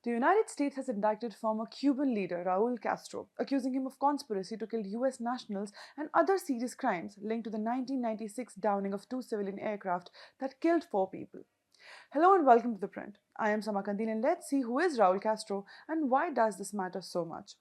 The United States has indicted former Cuban leader Raúl Castro, accusing him of conspiracy to kill US nationals and other serious crimes linked to the 1996 downing of two civilian aircraft that killed four people. Hello and welcome to ThePrint. I am Samah Qundeel and let's see who is Raúl Castro and why does this matter so much.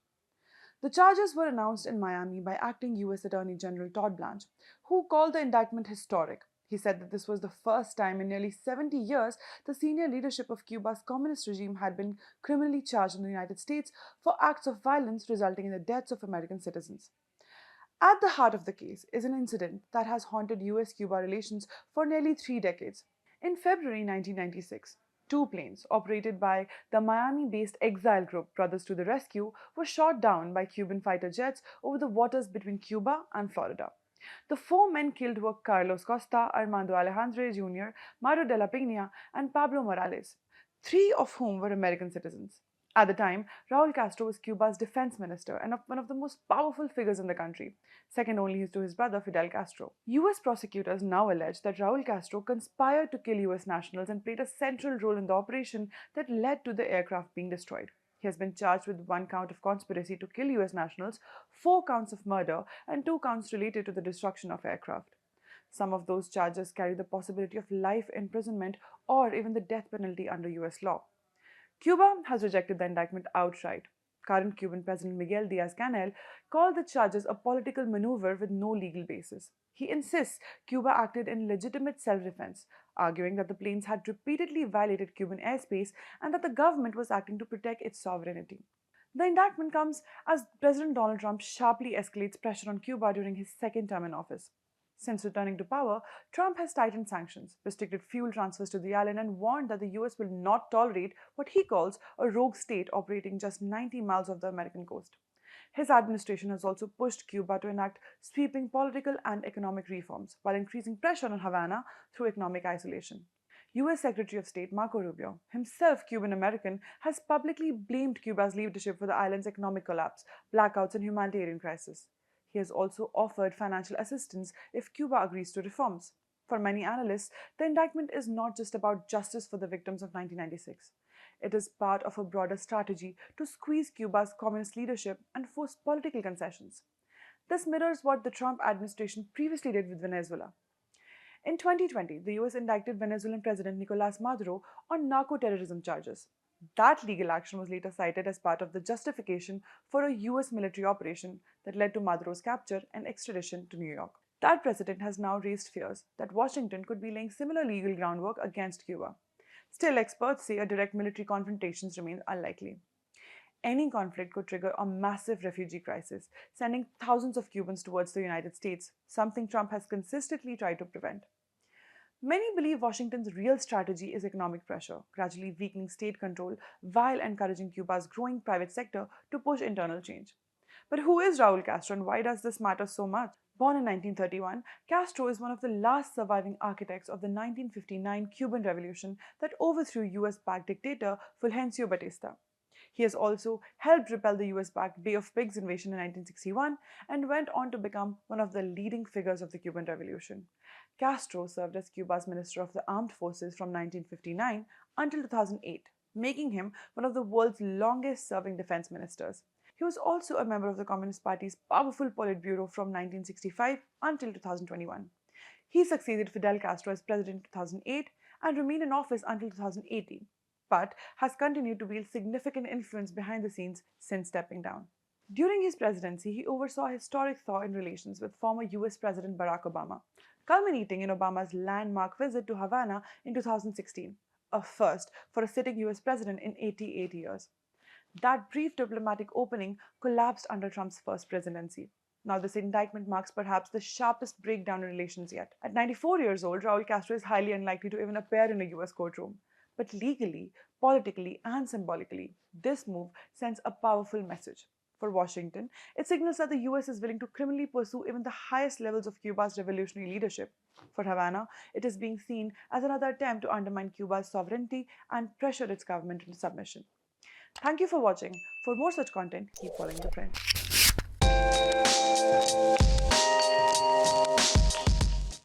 The charges were announced in Miami by acting US Attorney General Todd Blanche, who called the indictment historic. He said that this was the first time in nearly 70 years the senior leadership of Cuba's communist regime had been criminally charged in the United States for acts of violence resulting in the deaths of American citizens. At the heart of the case is an incident that has haunted US Cuba relations for nearly 3 decades. In February 1996, two planes operated by the Miami based exile group Brothers to the Rescue were shot down by Cuban fighter jets over the waters between Cuba and Florida. The four men killed were Carlos Costa, Armando Alejandre Jr., Mario de la Peña, and Pablo Morales, three of whom were American citizens. At the time, Raúl Castro was Cuba's defense minister and one of the most powerful figures in the country, second only to his brother Fidel Castro. US prosecutors now allege that Raúl Castro conspired to kill US nationals and played a central role in the operation that led to the aircraft being destroyed. He has been charged with one count of conspiracy to kill US nationals, 4 counts of murder, and 2 counts related to the destruction of aircraft. Some of those charges carry the possibility of life imprisonment or even the death penalty under US law. Cuba has rejected the indictment outright. Current Cuban President Miguel Diaz-Canel called the charges a political maneuver with no legal basis. He insists Cuba acted in legitimate self-defense, arguing that the planes had repeatedly violated Cuban airspace and that the government was acting to protect its sovereignty. The indictment comes as President Donald Trump sharply escalates pressure on Cuba during his second term in office. Since returning to power, Trump has tightened sanctions, restricted fuel transfers to the island, and warned that the US will not tolerate what he calls a rogue state operating just 90 miles off the American coast. His administration has also pushed Cuba to enact sweeping political and economic reforms, while increasing pressure on Havana through economic isolation. US Secretary of State Marco Rubio, himself Cuban American, has publicly blamed Cuba's leadership for the island's economic collapse, blackouts, and humanitarian crisis. He has also offered financial assistance if Cuba agrees to reforms. For many analysts, the indictment is not just about justice for the victims of 1996. It is part of a broader strategy to squeeze Cuba's communist leadership and force political concessions. This mirrors what the Trump administration previously did with Venezuela. In 2020, the US indicted Venezuelan President Nicolas Maduro on narco-terrorism charges. That legal action was later cited as part of the justification for a US military operation that led to Maduro's capture and extradition to New York. That precedent has now raised fears that Washington could be laying similar legal groundwork against Cuba. Still, experts say a direct military confrontation remains unlikely. Any conflict could trigger a massive refugee crisis, sending thousands of Cubans towards the United States, something Trump has consistently tried to prevent. Many believe Washington's real strategy is economic pressure, gradually weakening state control while encouraging Cuba's growing private sector to push internal change. But who is Raúl Castro and why does this matter so much? Born in 1931, Castro is one of the last surviving architects of the 1959 Cuban Revolution that overthrew US-backed dictator Fulgencio Batista. He has also helped repel the US-backed Bay of Pigs invasion in 1961 and went on to become one of the leading figures of the Cuban Revolution. Castro served as Cuba's Minister of the Armed Forces from 1959 until 2008, making him one of the world's longest-serving defense ministers. He was also a member of the Communist Party's powerful Politburo from 1965 until 2021. He succeeded Fidel Castro as president in 2008 and remained in office until 2018, but has continued to wield significant influence behind the scenes since stepping down. During his presidency, he oversaw a historic thaw in relations with former US President Barack Obama, culminating in Obama's landmark visit to Havana in 2016, a first for a sitting US president in 88 years. That brief diplomatic opening collapsed under Trump's first presidency. Now, this indictment marks perhaps the sharpest breakdown in relations yet. At 94 years old, Raúl Castro is highly unlikely to even appear in a US courtroom. But legally, politically, and symbolically, this move sends a powerful message. For Washington, it signals that the US is willing to criminally pursue even the highest levels of Cuba's revolutionary leadership. For Havana, it is being seen as another attempt to undermine Cuba's sovereignty and pressure its government into submission. Thank you for watching. For more such content, keep following ThePrint.